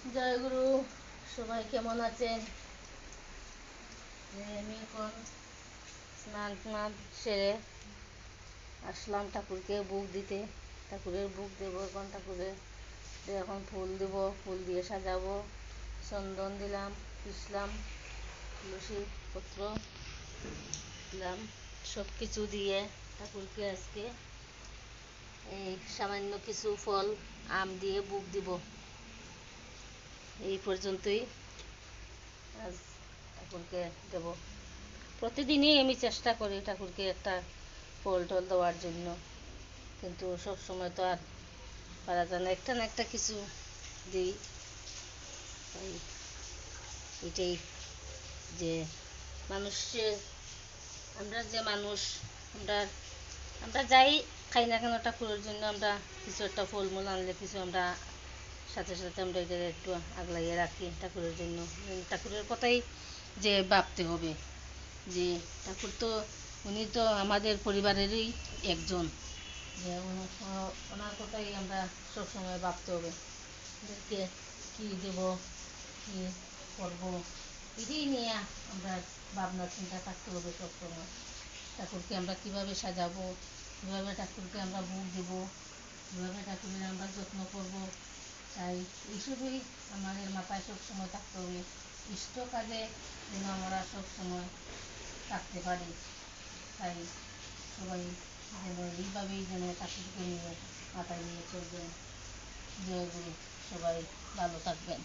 জয় গুরু। সবাই কেমন আছেন? আমি এখন স্নান টান সেরে আসলাম ঠাকুরকে বুক দিতে। ঠাকুরের বুক দেবো এখন। ঠাকুরের এখন ফুল দেব, ফুল দিয়ে সাজাবো। চন্দন দিলাম, পিষলাম, তুলসী পত্র দিলাম, সব কিছু দিয়ে ঠাকুরকে আজকে এই সামান্য কিছু ফল আম দিয়ে বুক দিব। এই পর্যন্তই আজ ঠাকুরকে দেব। প্রতিদিনই আমি চেষ্টা করি ঠাকুরকে একটা ফল টল দেওয়ার জন্য, কিন্তু সব সময় তো আর পারা যায় না, একটা না একটা কিছু দিই। তাই এটাই যে মানুষের, আমরা যে মানুষ, আমরা আমরা যাই খাই না কেন ঠাকুরের জন্য আমরা কিছু একটা ফলমূল আনলে কিছু আমরা সাথে সাথে আমরা এটা একটু আগলাইয়ে রাখি ঠাকুরের জন্য। ঠাকুরের কথাই যে ভাবতে হবে যে ঠাকুর তো উনি তো আমাদের পরিবারেরই একজন, যে ওনার কথাই আমরা সবসময় ভাবতে হবে। ওদেরকে কী দেব, কী করবো, এটাই নিয়ে আমরা ভাবনা চিন্তা থাকতে হবে সবসময়। ঠাকুরকে আমরা কীভাবে সাজাবো, কীভাবে ঠাকুরকে আমরা ভোগ দেবো, কীভাবে ঠাকুরের আমরা যত্ন করবো, তাই এইসবই আমাদের মাথায় সবসময় থাকতে হবে। ইষ্ট কাজে যেন আমরা সবসময় থাকতে পারি। তাই সবাই যেন এইভাবেই যেন ঠাকুরকে নিয়ে মাথায় নিয়ে চলবেন। জয় গুরু। সবাই ভালো থাকবেন।